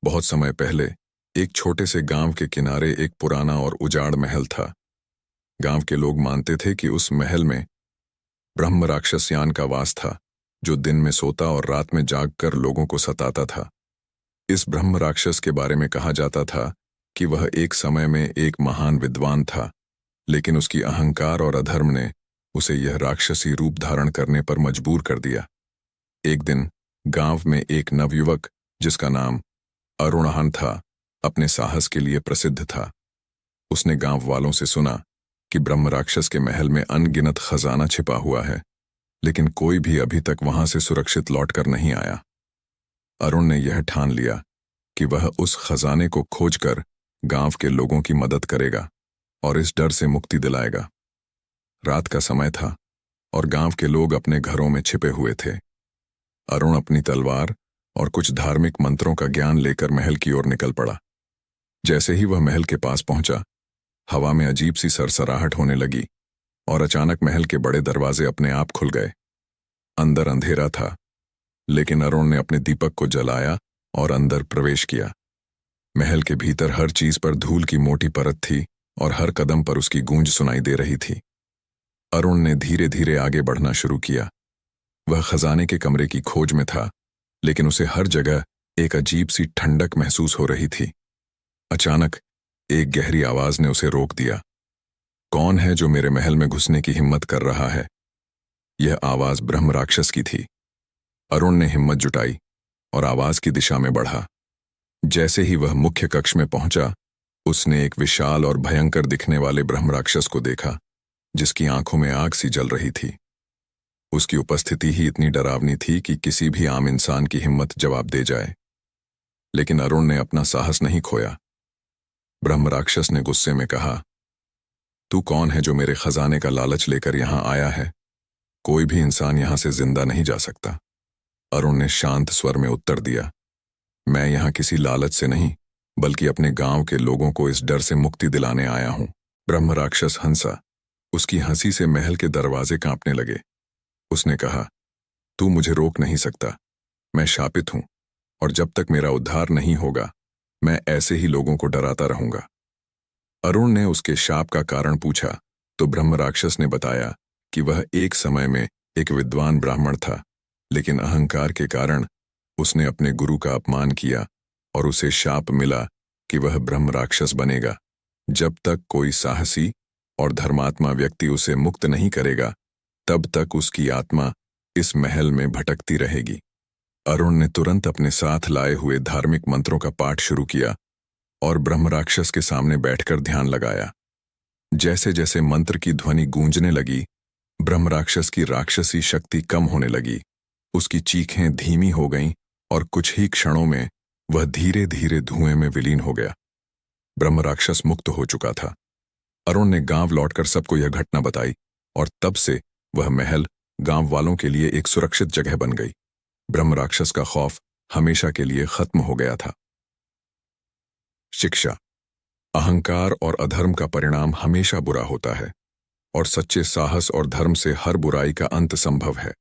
बहुत समय पहले एक छोटे से गांव के किनारे एक पुराना और उजाड़ महल था। गांव के लोग मानते थे कि उस महल में ब्रह्म राक्षसयान का वास था, जो दिन में सोता और रात में जागकर लोगों को सताता था। इस ब्रह्म राक्षस के बारे में कहा जाता था कि वह एक समय में एक महान विद्वान था, लेकिन उसकी अहंकार और अधर्म ने उसे यह राक्षसी रूप धारण करने पर मजबूर कर दिया। एक दिन गांव में एक नवयुवक, जिसका नाम अरुणहन था, अपने साहस के लिए प्रसिद्ध था। उसने गांव वालों से सुना कि ब्रह्म राक्षस के महल में अनगिनत खजाना छिपा हुआ है, लेकिन कोई भी अभी तक वहां से सुरक्षित लौटकर नहीं आया। अरुण ने यह ठान लिया कि वह उस खजाने को खोजकर गांव के लोगों की मदद करेगा और इस डर से मुक्ति दिलाएगा। रात का समय था और गांव के लोग अपने घरों में छिपे हुए थे। अरुण अपनी तलवार और कुछ धार्मिक मंत्रों का ज्ञान लेकर महल की ओर निकल पड़ा। जैसे ही वह महल के पास पहुंचा, हवा में अजीब सी सरसराहट होने लगी और अचानक महल के बड़े दरवाजे अपने आप खुल गए। अंदर अंधेरा था, लेकिन अरुण ने अपने दीपक को जलाया और अंदर प्रवेश किया। महल के भीतर हर चीज पर धूल की मोटी परत थी और हर कदम पर उसकी गूंज सुनाई दे रही थी। अरुण ने धीरे धीरे आगे बढ़ना शुरू किया। वह खजाने के कमरे की खोज में था, लेकिन उसे हर जगह एक अजीब सी ठंडक महसूस हो रही थी। अचानक एक गहरी आवाज ने उसे रोक दिया। कौन है जो मेरे महल में घुसने की हिम्मत कर रहा है? यह आवाज ब्रह्म राक्षस की थी। अरुण ने हिम्मत जुटाई और आवाज की दिशा में बढ़ा। जैसे ही वह मुख्य कक्ष में पहुंचा, उसने एक विशाल और भयंकर दिखने वाले ब्रह्म राक्षस को देखा, जिसकी आंखों में आग सी जल रही थी। उसकी उपस्थिति ही इतनी डरावनी थी कि किसी भी आम इंसान की हिम्मत जवाब दे जाए। लेकिन अरुण ने अपना साहस नहीं खोया। ब्रह्म राक्षस ने गुस्से में कहा, तू कौन है जो मेरे खजाने का लालच लेकर यहां आया है? कोई भी इंसान यहां से जिंदा नहीं जा सकता। अरुण ने शांत स्वर में उत्तर दिया, मैं यहां किसी लालच से नहीं, बल्कि अपने गांव के लोगों को इस डर से मुक्ति दिलाने आया हूं। ब्रह्म राक्षस हंसा। उसकी हंसी से महल के दरवाजे कांपने लगे। उसने कहा, तू मुझे रोक नहीं सकता। मैं शापित हूं और जब तक मेरा उद्धार नहीं होगा, मैं ऐसे ही लोगों को डराता रहूंगा। अरुण ने उसके शाप का कारण पूछा तो ब्रह्म राक्षस ने बताया कि वह एक समय में एक विद्वान ब्राह्मण था, लेकिन अहंकार के कारण उसने अपने गुरु का अपमान किया और उसे शाप मिला कि वह ब्रह्म राक्षस बनेगा। जब तक कोई साहसी और धर्मात्मा व्यक्ति उसे मुक्त नहीं करेगा, तब तक उसकी आत्मा इस महल में भटकती रहेगी। अरुण ने तुरंत अपने साथ लाए हुए धार्मिक मंत्रों का पाठ शुरू किया और ब्रह्म राक्षस के सामने बैठकर ध्यान लगाया। जैसे जैसे मंत्र की ध्वनि गूंजने लगी, ब्रह्म राक्षस की राक्षसी शक्ति कम होने लगी। उसकी चीखें धीमी हो गईं और कुछ ही क्षणों में वह धीरे धीरे धुएं में विलीन हो गया। ब्रह्म राक्षस मुक्त हो चुका था। अरुण ने गांव लौटकर सबको यह घटना बताई और तब से वह महल गांव वालों के लिए एक सुरक्षित जगह बन गई। ब्रह्म राक्षस का खौफ हमेशा के लिए खत्म हो गया था। शिक्षा। अहंकार और अधर्म का परिणाम हमेशा बुरा होता है और सच्चे साहस और धर्म से हर बुराई का अंत संभव है।